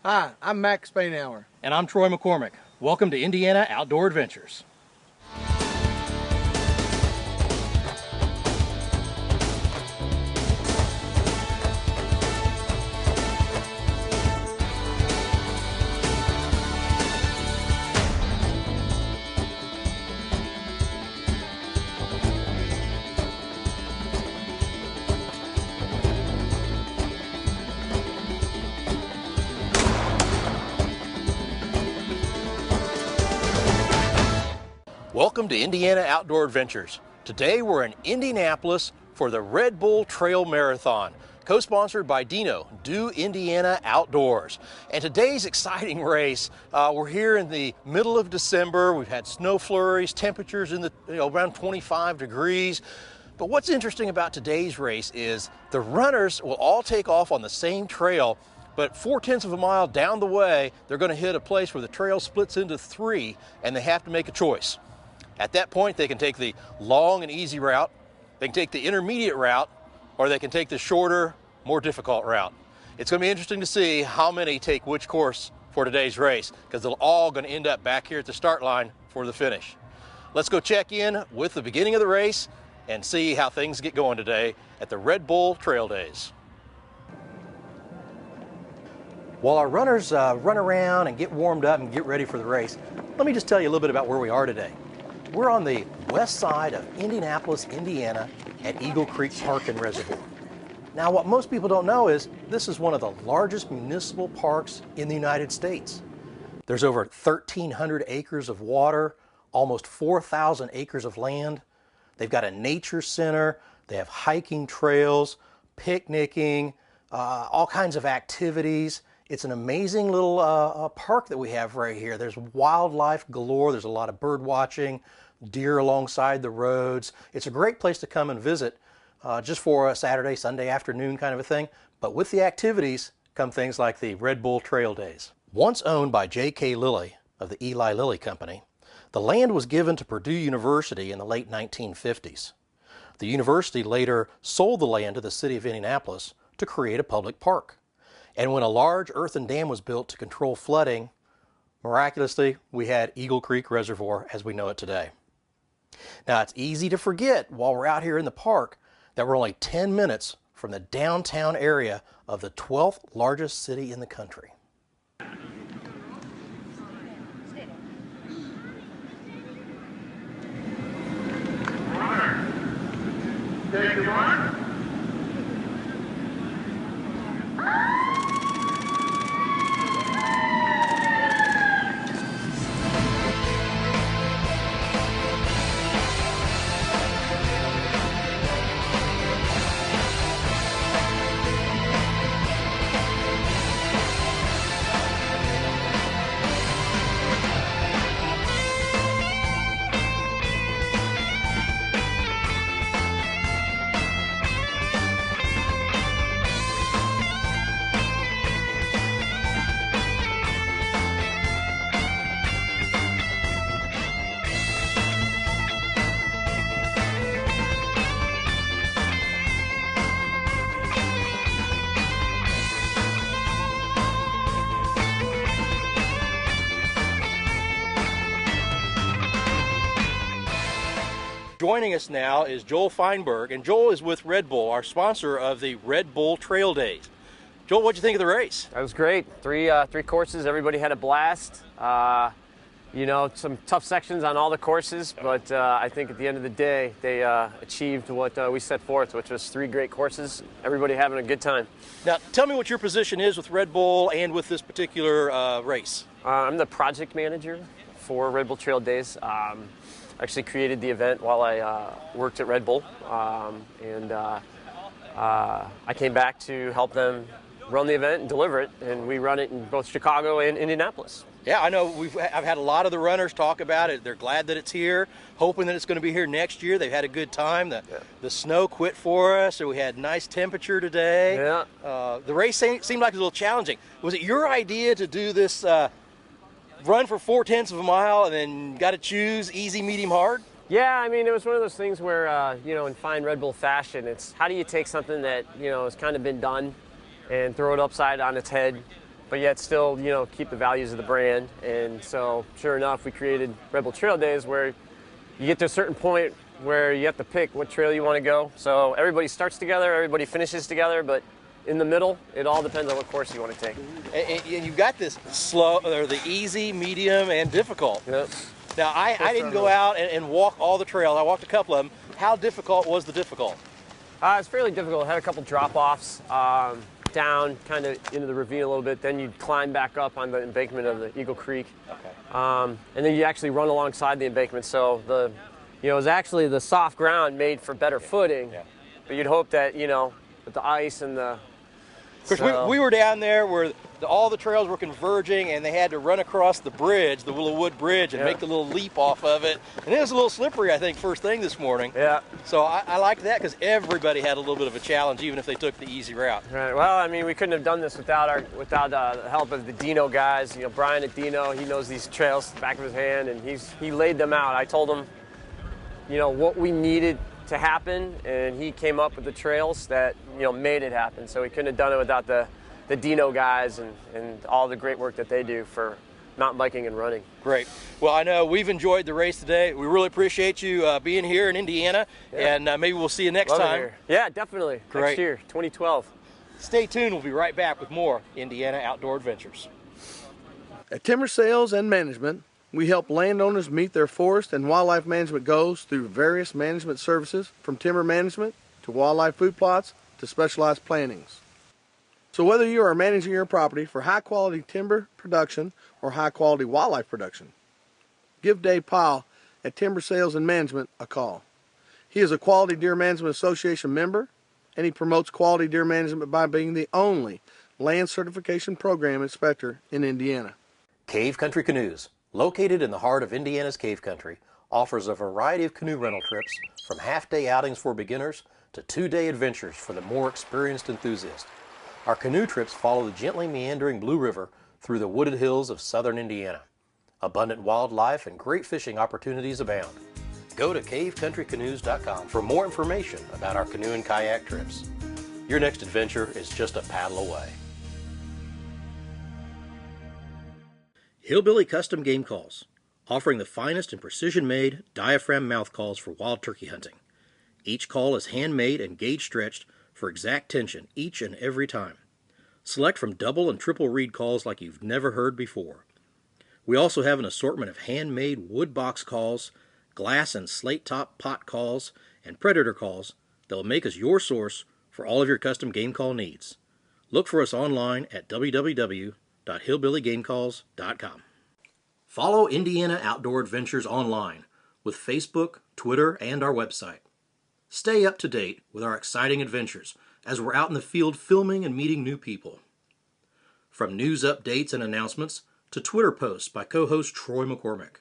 Hi, I'm Max Spainhour. And I'm Troy McCormick. Welcome to Indiana Outdoor Adventures. Welcome to Indiana Outdoor Adventures. Today we're in Indianapolis for the Red Bull Trail Marathon, co-sponsored by DINO, Do Indiana Outdoors. And today's exciting race, we're here in the middle of December. We've had snow flurries, temperatures in the around 25 degrees. But what's interesting about today's race is the runners will all take off on the same trail, but 4/10 of a mile down the way, they're going to hit a place where the trail splits into three and they have to make a choice. At that point, they can take the long and easy route, they can take the intermediate route, or they can take the shorter, more difficult route. It's going to be interesting to see how many take which course for today's race, because they're all going to end up back here at the start line for the finish. Let's go check in with the beginning of the race and see how things get going today at the Red Bull Trail Daze. While our runners run around and get warmed up and get ready for the race, let me just tell you a little bit about where we are today. We're on the west side of Indianapolis, Indiana at Eagle Creek Park and Reservoir. Now, what most people don't know is this is one of the largest municipal parks in the United States. There's over 1,300 acres of water, almost 4,000 acres of land. They've got a nature center, they have hiking trails, picnicking, all kinds of activities. It's an amazing little park that we have right here. There's wildlife galore, there's a lot of bird watching, deer alongside the roads. It's a great place to come and visit just for a Saturday, Sunday afternoon kind of a thing. But with the activities come things like the Red Bull Trail Daze. Once owned by J.K. Lilly of the Eli Lilly Company, the land was given to Purdue University in the late 1950s. The university later sold the land to the city of Indianapolis to create a public park. And when a large earthen dam was built to control flooding, miraculously, we had Eagle Creek Reservoir as we know it today. Now, it's easy to forget while we're out here in the park that we're only 10 minutes from the downtown area of the 12th largest city in the country. Take the one. Joining us now is Joel Feinberg, and Joel is with Red Bull, our sponsor of the Red Bull Trail Daze. Joel, what'd you think of the race? That was great. Three courses. Everybody had a blast. You know, some tough sections on all the courses, but I think at the end of the day, they achieved what we set forth, which was three great courses. Everybody having a good time. Now, tell me what your position is with Red Bull and with this particular race. I'm the project manager for Red Bull Trail Daze. Actually created the event while I worked at Red Bull, and I came back to help them run the event and deliver it, and we run it in both Chicago and Indianapolis. Yeah, I know I've had a lot of the runners talk about it. They're glad that it's here, hoping that it's going to be here next year. They've had a good time. The snow quit for us, so we had nice temperature today. Yeah. The race seemed like it was a little challenging. Was it your idea to do this run for 4/10 of a mile and then got to choose easy, medium, hard? Yeah, I mean, it was one of those things where, you know, in fine Red Bull fashion, it's how do you take something that, you know, has kind of been done and throw it upside on its head, but yet still, you know, keep the values of the brand. And so, sure enough, we created Red Bull Trail Daze, where you get to a certain point where you have to pick what trail you want to go. So everybody starts together, everybody finishes together, but in the middle, it all depends on what course you want to take. And you've got this slow, or the easy, medium, and difficult. Yep. Now, I didn't go out and walk all the trails. I walked a couple of them. How difficult was the difficult? It's fairly difficult. I had a couple drop-offs down kind of into the ravine a little bit. Then you'd climb back up on the embankment of the Eagle Creek. Okay. And then you actually run alongside the embankment. So it was actually the soft ground made for better footing. Yeah. But you'd hope that, you know, with the ice and the... Of course, we were down there where all the trails were converging, and they had to run across the bridge, the little wood bridge, and make the little leap off of it. And it was a little slippery, I think, first thing this morning. Yeah. So I liked that because everybody had a little bit of a challenge, even if they took the easy route. Right. Well, I mean, we couldn't have done this without the help of the DINO guys. You know, Brian at DINO, he knows these trails the back of his hand, and he laid them out. I told him, you know, what we needed to happen, and he came up with the trails that, you know, made it happen. So we couldn't have done it without the DINO guys and all the great work that they do for mountain biking and running. Great. Well, I know we've enjoyed the race today. We really appreciate you being here in Indiana, and maybe we'll see you next time. Yeah, definitely. Great. Next year, 2012. Stay tuned. We'll be right back with more Indiana Outdoor Adventures. At Timber Sales and Management, we help landowners meet their forest and wildlife management goals through various management services, from timber management to wildlife food plots to specialized plantings. So whether you are managing your property for high quality timber production or high quality wildlife production, give Dave Powell at Timber Sales and Management a call. He is a Quality Deer Management Association member, and he promotes quality deer management by being the only land certification program inspector in Indiana. Cave Country Canoes, located in the heart of Indiana's Cave Country, offers a variety of canoe rental trips, from half-day outings for beginners to 2-day adventures for the more experienced enthusiast. Our canoe trips follow the gently meandering Blue River through the wooded hills of southern Indiana. Abundant wildlife and great fishing opportunities abound. Go to cavecountrycanoes.com for more information about our canoe and kayak trips. Your next adventure is just a paddle away. Hillbilly Custom Game Calls, offering the finest and precision-made diaphragm mouth calls for wild turkey hunting. Each call is handmade and gauge-stretched for exact tension each and every time. Select from double and triple reed calls like you've never heard before. We also have an assortment of handmade wood box calls, glass and slate top pot calls, and predator calls that will make us your source for all of your custom game call needs. Look for us online at www.hillbillygamecalls.com. Follow Indiana Outdoor Adventures online with Facebook, Twitter, and our website. Stay up to date with our exciting adventures as we're out in the field filming and meeting new people. From news updates and announcements to Twitter posts by co-host Troy McCormick.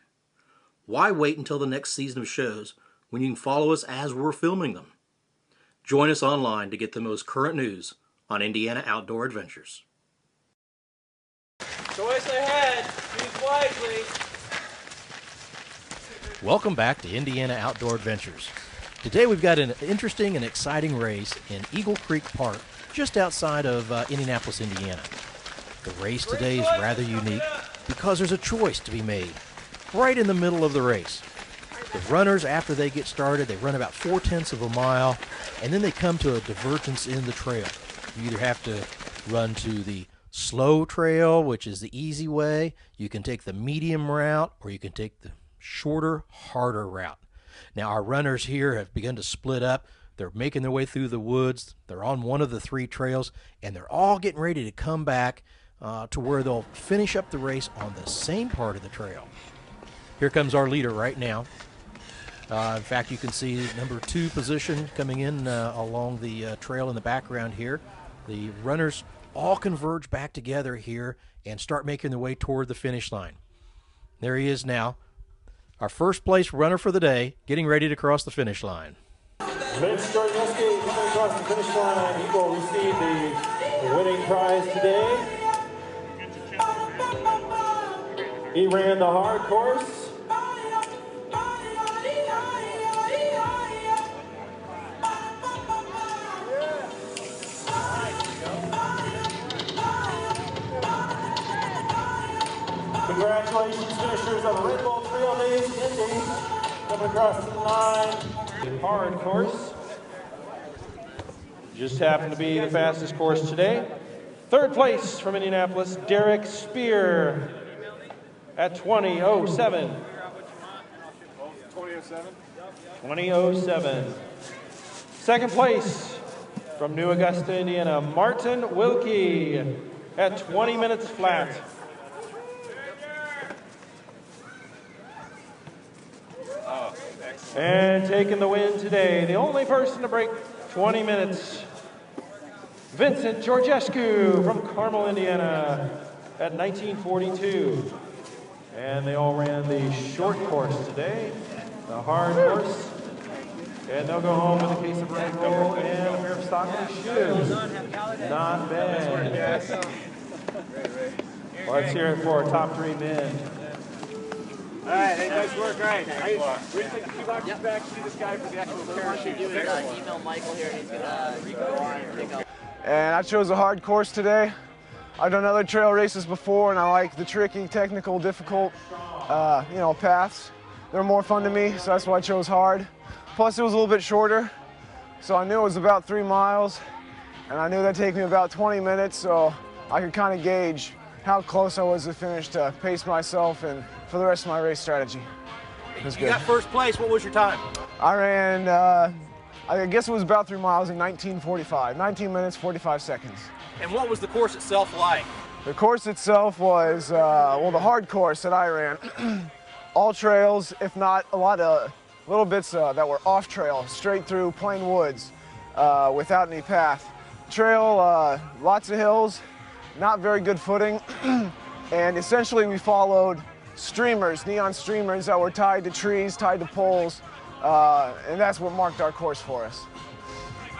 Why wait until the next season of shows when you can follow us as we're filming them? Join us online to get the most current news on Indiana Outdoor Adventures. Choice ahead. Choose wisely. Welcome back to Indiana Outdoor Adventures. Today we've got an interesting and exciting race in Eagle Creek Park, just outside of Indianapolis, Indiana. The race today is rather unique because there's a choice to be made right in the middle of the race. The runners, after they get started, they run about 4/10 of a mile, and then they come to a divergence in the trail. You either have to run to the slow trail, which is the easy way. You can take the medium route, or you can take the shorter, harder route. Now, our runners here have begun to split up. They're making their way through the woods. They're on one of the 3 trails, and they're all getting ready to come back to where they'll finish up the race on the same part of the trail. Here comes our leader right now. In fact, you can see number 2 position coming in along the trail in the background here. The runners all converge back together here and start making their way toward the finish line. There he is now, our first place runner for the day, getting ready to cross the finish line. Vince Jordanowski coming across the finish line. He will receive the winning prize today. He ran the hard course. Congratulations, finishers of the Red Bull Trail Daze Indy. Coming across the line. Hard course. Just happened to be the fastest course today. Third place from Indianapolis, Derek Spear at 20:07. 20:07. Second place from New Augusta, Indiana, Martin Wilkie at 20 minutes flat. And taking the win today, the only person to break 20 minutes, Vincent Georgescu from Carmel, Indiana at 19:42. And they all ran the short course today, the hard course. And they'll go home with a case of Red Bull and a pair of Stockton shoes. Not bad. Let's hear it for our top three men. All right, hey, nice work. All right, we're going to take a few boxes back, see this guy for the actual parachute. Email Michael here, and he's going to go on and pick up. And I chose a hard course today. I've done other trail races before, and I like the tricky, technical, difficult, paths. They're more fun to me, so that's why I chose hard. Plus, it was a little bit shorter, so I knew it was about 3 miles, and I knew that'd take me about 20 minutes, so I could kind of gauge how close I was to finish to pace myself and for the rest of my race strategy. It was good. You got first place. What was your time? I ran, I guess it was about 3 miles in 19:45, 19 minutes, 45 seconds. And what was the course itself like? The course itself was, the hard course that I ran. All trails, if not a lot of little bits that were off trail, straight through plain woods without any path. Trail, lots of hills, not very good footing, and essentially we followed streamers, neon streamers that were tied to trees, tied to poles, and that's what marked our course for us.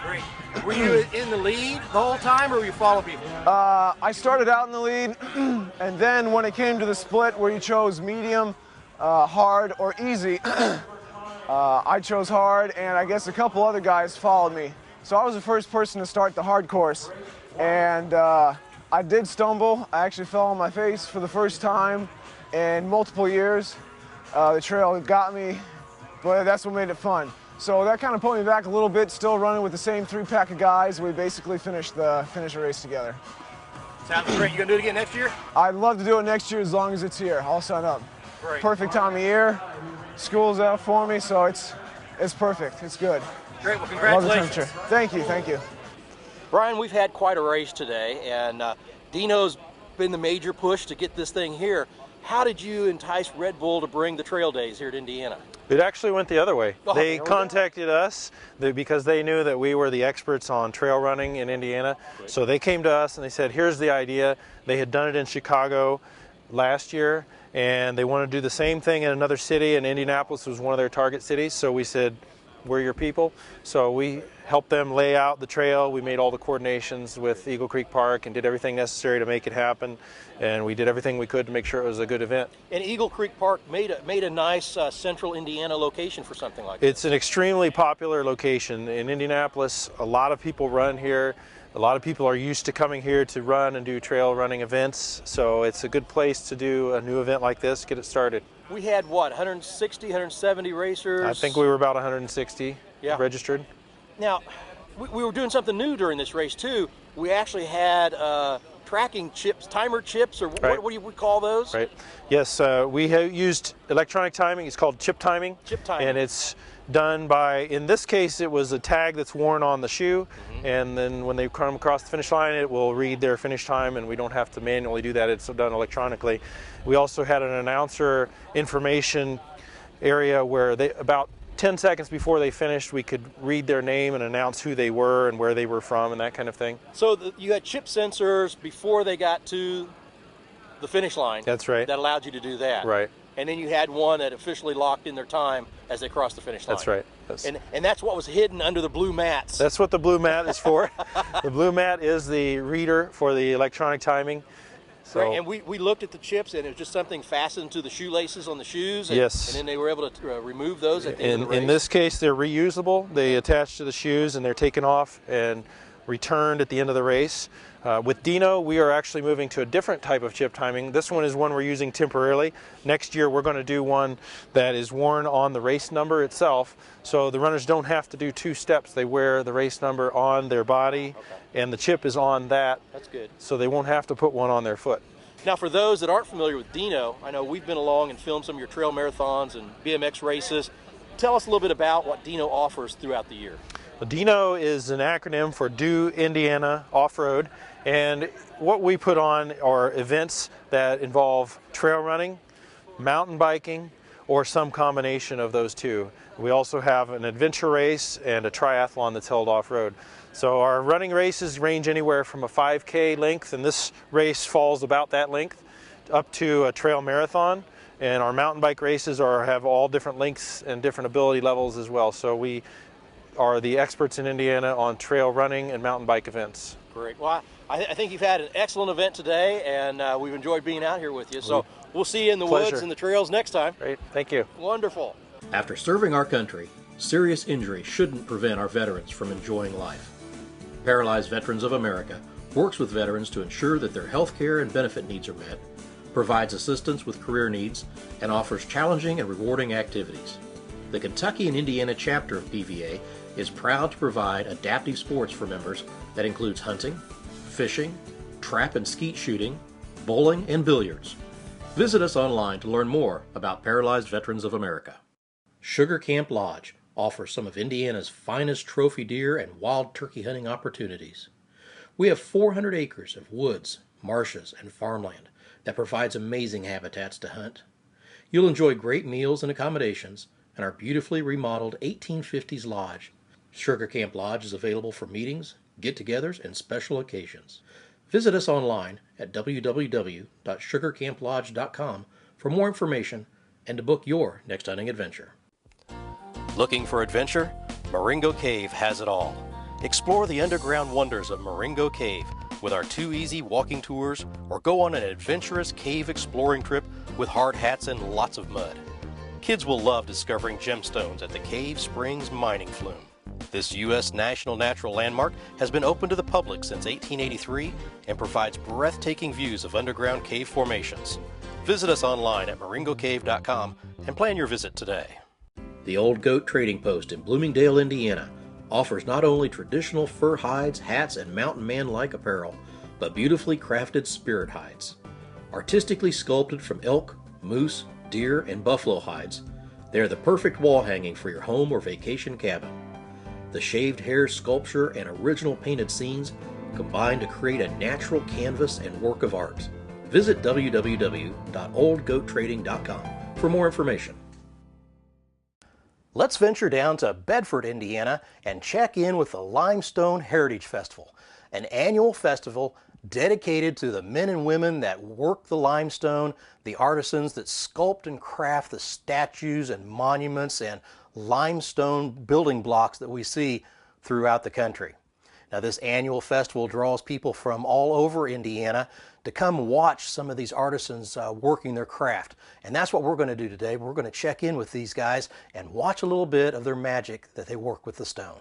Great. Were you in the lead the whole time, or were you following people? I started out in the lead, and then when it came to the split where you chose medium, hard, or easy, I chose hard, and I guess a couple other guys followed me. So I was the first person to start the hard course, and I did stumble. I actually fell on my face for the first time in multiple years. The trail got me, but that's what made it fun. So that kind of put me back a little bit, still running with the same 3-pack of guys. We basically finished the race together. Sounds great. You gonna do it again next year? I'd love to do it next year as long as it's here. I'll sign up. Great. Perfect time of year. School's out for me, so it's perfect. It's good. Great. Well, Love the congratulations. temperature. Thank you. Thank you. Brian, we've had quite a race today, and DINO's been the major push to get this thing here. How did you entice Red Bull to bring the Trail Daze here to Indiana? It actually went the other way. Oh, They contacted us because they knew that we were the experts on trail running in Indiana. So they came to us and they said, here's the idea. They had done it in Chicago last year, and they wanted to do the same thing in another city, and Indianapolis was one of their target cities. So we said, we're your people. So we helped them lay out the trail. We made all the coordinations with Eagle Creek Park and did everything necessary to make it happen. And we did everything we could to make sure it was a good event. And Eagle Creek Park made a nice central Indiana location for something like that. It's an extremely popular location. In Indianapolis, a lot of people run here. A lot of people are used to coming here to run and do trail running events. So it's a good place to do a new event like this, get it started. We had, what, 160, 170 racers? I think we were about 160 registered. Now, we were doing something new during this race, too. We actually had tracking chips, timer chips, or Right. what do you call those? Right. Yes, we have used electronic timing. It's called chip timing. Chip timing. And it's done by, in this case, it was a tag that's worn on the shoe. And then when they come across the finish line, it will read their finish time, and we don't have to manually do that. It's done electronically. We also had an announcer information area where they, about 10 seconds before they finished, we could read their name and announce who they were and where they were from and that kind of thing. So you had chip sensors before they got to the finish line. That's right. That allowed you to do that. Right. And then you had one that officially locked in their time as they crossed the finish line. That's right. And that's what was hidden under the blue mats. That's what the blue mat is for. The blue mat is the reader for the electronic timing. So, right. And we looked at the chips, and it was just something fastened to the shoelaces on the shoes. And, Yes. And then they were able to remove those at the end of the race. in this case, they're reusable. They attach to the shoes, and they're taken off and returned at the end of the race. With DINO, we are actually moving to a different type of chip timing. This one is one we're using temporarily. Next year we're going to do one that is worn on the race number itself, so the runners don't have to do 2 steps. They wear the race number on their body, and the chip is on that. That's good. So they won't have to put one on their foot. Now, for those that aren't familiar with DINO, I know we've been along and filmed some of your trail marathons and BMX races. Tell us a little bit about what DINO offers throughout the year. Well, DINO is an acronym for Do Indiana Off-Road, and what we put on are events that involve trail running, mountain biking, or some combination of those two. We also have an adventure race and a triathlon that's held off-road. So our running races range anywhere from a 5K length, and this race falls about that length, up to a trail marathon. And our mountain bike races have all different lengths and different ability levels as well. So we are the experts in Indiana on trail running and mountain bike events. Great. Well, I think you've had an excellent event today, and we've enjoyed being out here with you. So we'll see you in the woods and the trails next time. Great. Thank you. Wonderful. After serving our country, serious injury shouldn't prevent our veterans from enjoying life. Paralyzed Veterans of America works with veterans to ensure that their health care and benefit needs are met, provides assistance with career needs, and offers challenging and rewarding activities. The Kentucky and Indiana chapter of PVA is proud to provide adaptive sports for members that includes hunting, fishing, trap and skeet shooting, bowling, and billiards. Visit us online to learn more about Paralyzed Veterans of America. Sugar Camp Lodge offers some of Indiana's finest trophy deer and wild turkey hunting opportunities. We have 400 acres of woods, marshes, and farmland that provides amazing habitats to hunt. You'll enjoy great meals and accommodations in our beautifully remodeled 1850s lodge. Sugar Camp Lodge is available for meetings, get-togethers, and special occasions. Visit us online at www.sugarcamplodge.com for more information and to book your next hunting adventure. Looking for adventure? Marengo Cave has it all. Explore the underground wonders of Marengo Cave with our 2 easy walking tours, or go on an adventurous cave exploring trip with hard hats and lots of mud. Kids will love discovering gemstones at the Cave Springs mining flume. This U.S. National Natural Landmark has been open to the public since 1883 and provides breathtaking views of underground cave formations. Visit us online at marengocave.com and plan your visit today. The Old Goat Trading Post in Bloomingdale, Indiana offers not only traditional fur hides, hats, and mountain man-like apparel, but beautifully crafted spirit hides. Artistically sculpted from elk, moose, deer, and buffalo hides, they are the perfect wall hanging for your home or vacation cabin. The shaved hair sculpture and original painted scenes combine to create a natural canvas and work of art. Visit www.oldgoattrading.com for more information. Let's venture down to Bedford, Indiana, and check in with the Limestone Heritage Festival, an annual festival dedicated to the men and women that work the limestone, the artisans that sculpt and craft the statues and monuments and limestone building blocks that we see throughout the country. Now, this annual festival draws people from all over Indiana to come watch some of these artisans working their craft. And that's what we're going to do today. We're going to check in with these guys and watch a little bit of their magic that they work with the stone.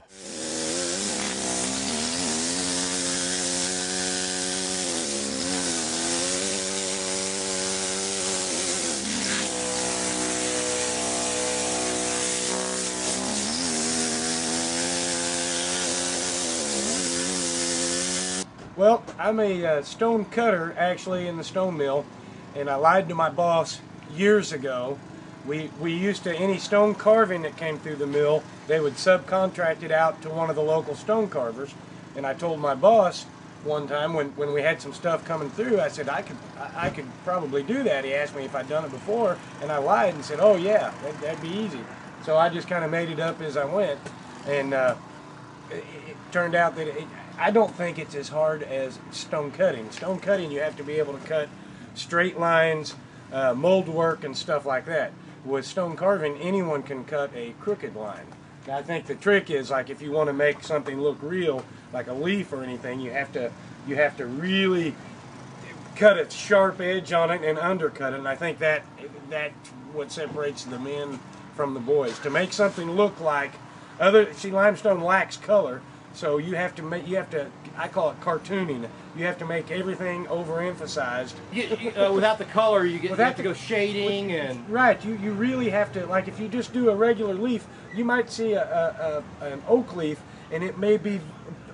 Well, I'm a stone cutter actually in the stone mill, and I lied to my boss years ago. We used to, any stone carving that came through the mill, they would subcontract it out to one of the local stone carvers. And I told my boss one time when we had some stuff coming through, I said I could probably do that. He asked me if I'd done it before, and I lied and said, oh yeah, that'd be easy. So I just kind of made it up as I went, and it turned out that I don't think it's as hard as stone cutting. Stone cutting, you have to be able to cut straight lines, mold work, and stuff like that. With stone carving, anyone can cut a crooked line. Now, I think the trick is, like, if you want to make something look real, like a leaf or anything, you have to really cut a sharp edge on it and undercut it. And I think that's what separates the men from the boys. To make something look like limestone lacks color. So you have to make, I call it cartooning. You have to make everything overemphasized. Without the color, you have to go shading and... Right, you really have to, like if you just do a regular leaf, you might see an oak leaf and it may be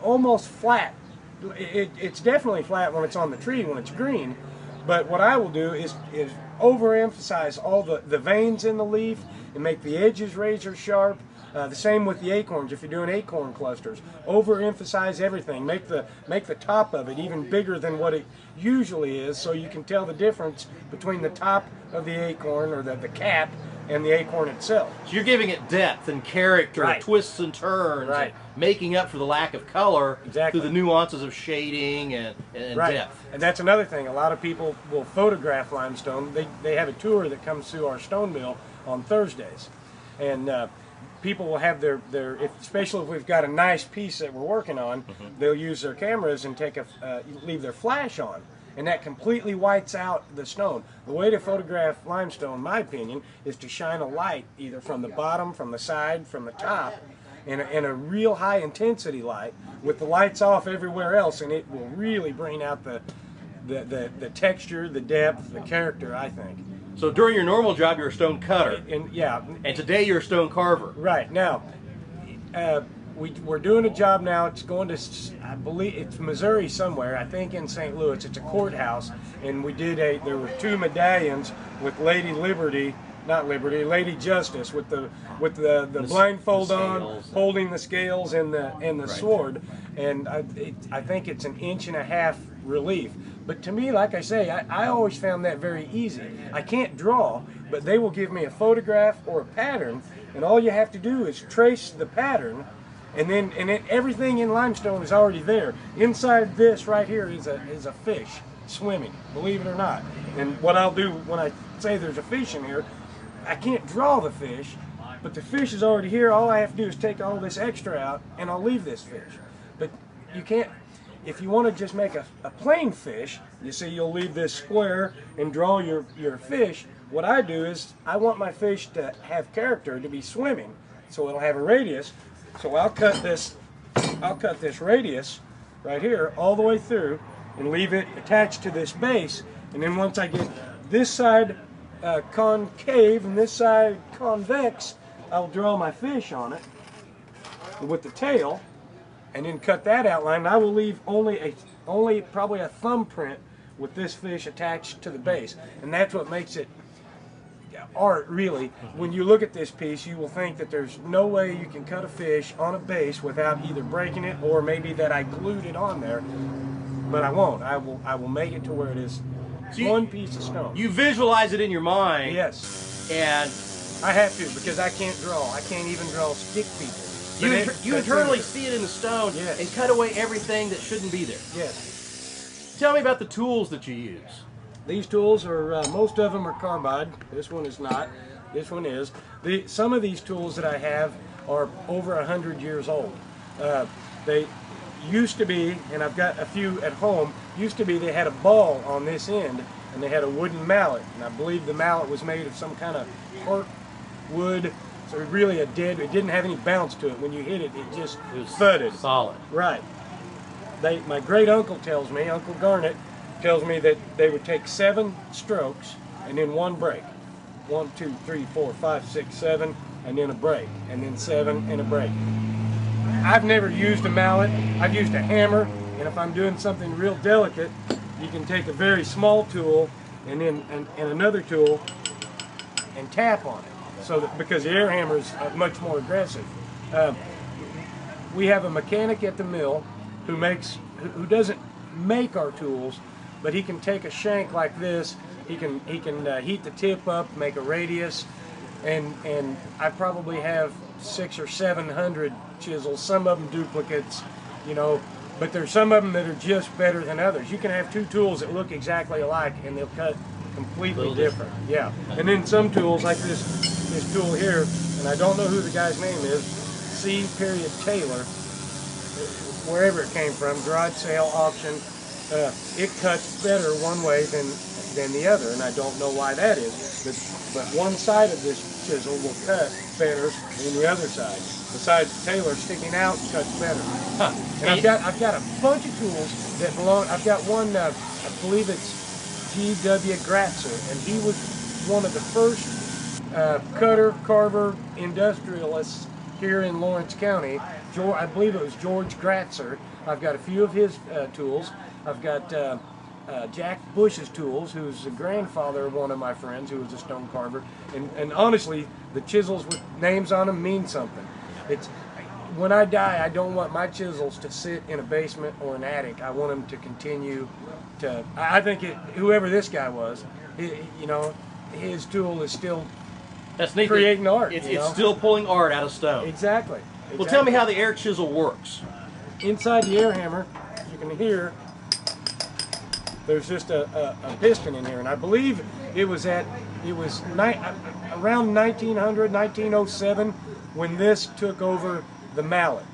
almost flat. It's definitely flat when it's on the tree, when it's green. But what I will do is overemphasize all the veins in the leaf and make the edges razor sharp. The same with the acorns. If you're doing acorn clusters, overemphasize everything. Make the top of it even bigger than what it usually is, so you can tell the difference between the top of the acorn, or the cap, and the acorn itself. So you're giving it depth and character, Right. twists and turns, Right. and making up for the lack of color Exactly. through the nuances of shading and Right. depth. And that's another thing. A lot of people will photograph limestone. They have a tour that comes through our stone mill on Thursdays, and people will have especially if we've got a nice piece that we're working on, they'll use their cameras and leave their flash on, and that completely whites out the stone. The way to photograph limestone, in my opinion, is to shine a light either from the bottom, from the side, from the top, and a real high intensity light with the lights off everywhere else, and it will really bring out the texture, the depth, the character, I think. So during your normal job, you're a stone cutter. And today you're a stone carver. Right. Now, we're doing a job now. It's going to, I believe, it's Missouri somewhere. I think in St. Louis. It's a courthouse. And there were 2 medallions with Lady Liberty, not Liberty, Lady Justice, with the blindfold on, holding the scales and the Right. sword. And I think it's 1.5 inches relief. But to me, like I say, I always found that very easy. I can't draw, but they will give me a photograph or a pattern, and all you have to do is trace the pattern, and then everything in limestone is already there. Inside this right here is a fish swimming, believe it or not. And what I'll do when I say there's a fish in here, I can't draw the fish, but the fish is already here. All I have to do is take all this extra out, and I'll leave this fish. But you can't. If you want to just make a plain fish, you see, you'll leave this square and draw your fish. What I do is I want my fish to have character, to be swimming, so it'll have a radius. So I'll cut this radius right here all the way through and leave it attached to this base. And then once I get this side concave and this side convex, I'll draw my fish on it with the tail, and then cut that outline. I will leave only probably a thumbprint with this fish attached to the base, and that's what makes it art, really. When you look at this piece, you will think that there's no way you can cut a fish on a base without either breaking it or maybe that I glued it on there, but I won't. I will make it to where it is one piece of stone. You visualize it in your mind. Yes. And I have to, because I can't draw. I can't even draw stick people. You internally see it in the stone, yes, and cut away everything that shouldn't be there. Yes. Tell me about the tools that you use. These tools are, most of them are carbide. This one is not. This one is. Some of these tools that I have are over 100 years old. They used to be, and I've got a few at home, used to be they had a ball on this end, and they had a wooden mallet. And I believe the mallet was made of some kind of heart wood. So really it didn't have any bounce to it. When you hit it, it just thudded. Solid. Right. My great uncle tells me, Uncle Garnett tells me that they would take 7 strokes and then 1 break. 1, 2, 3, 4, 5, 6, 7, and then a break, and then 7 and a break. I've never used a mallet. I've used a hammer, and if I'm doing something real delicate, you can take a very small tool and then and another tool and tap on it. So that, because the air hammer is much more aggressive. We have a mechanic at the mill who doesn't make our tools, but he can take a shank like this. He can heat the tip up, make a radius, and I probably have 600 or 700 chisels. Some of them duplicates, you know, but there's some of them that are just better than others. You can have 2 tools that look exactly alike, and they'll cut completely different. Yeah, and then some tools like this tool here, and I don't know who the guy's name is, C. Taylor, wherever it came from, garage sale, auction. It cuts better one way than than the other, and I don't know why that is. But one side of this chisel will cut better than the other side. The side Taylor sticking out cuts better. Huh. And I've got a bunch of tools that belong. I've got one, I believe it's G.W. Gratzer, and he was one of the first cutter, carver industrialists here in Lawrence County. I believe it was George Gratzer. I've got a few of his tools. I've got Jack Bush's tools, who's the grandfather of one of my friends who was a stone carver. And honestly, the chisels with names on them mean something. When I die, I don't want my chisels to sit in a basement or an attic. I want them to continue to. I think whoever this guy was, his tool is still creating art. It's still pulling art out of stone. Exactly. Well, tell me how the air chisel works. Inside the air hammer, you can hear there's just a piston in here, and I believe it was around 1900, 1907 when this took over the mallet.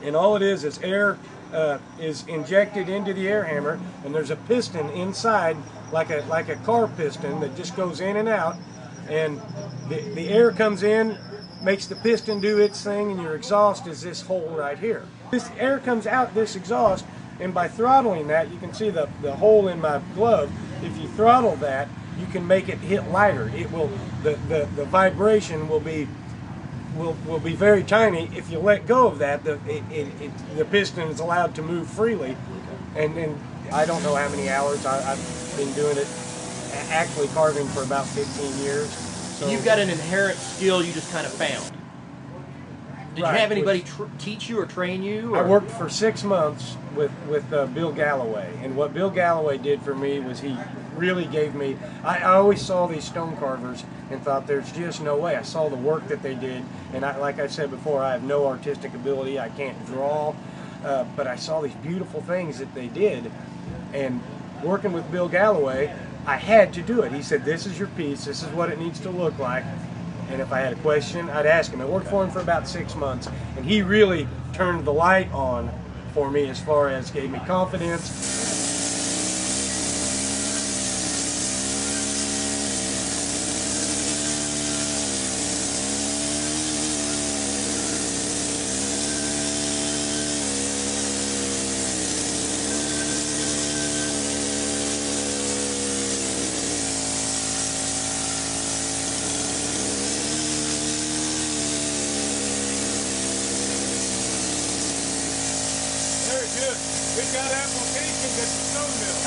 And all it is air is injected into the air hammer, and there's a piston inside, like a car piston that just goes in and out, and the air comes in, makes the piston do its thing, and your exhaust is this hole right here. This air comes out this exhaust, and by throttling that, you can see the hole in my glove. If you throttle that, you can make it hit lighter. It will the vibration will be very tiny. If you let go of that, the piston is allowed to move freely. And I don't know how many hours I've been doing it, actually carving for about 15 years. So you've got an inherent skill you just kind of found. Did you have anybody teach you or train you? Or? I worked for 6 months with Bill Galloway, and what Bill Galloway did for me was he really gave me. I always saw these stone carvers and thought there's just no way. I saw the work that they did, and like I said before, I have no artistic ability. I can't draw, but I saw these beautiful things that they did, and working with Bill Galloway, I had to do it. He said, "This is your piece. This is what it needs to look like." And if I had a question, I'd ask him. I worked for him for about 6 months, and he really turned the light on for me as far as gave me confidence. We've got applications at the stone mill.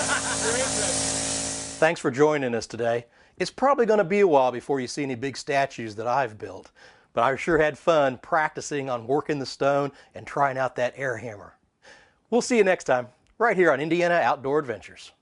We're interested. Thanks for joining us today. It's probably going to be a while before you see any big statues that I've built, but I sure had fun practicing on working the stone and trying out that air hammer. We'll see you next time, right here on Indiana Outdoor Adventures.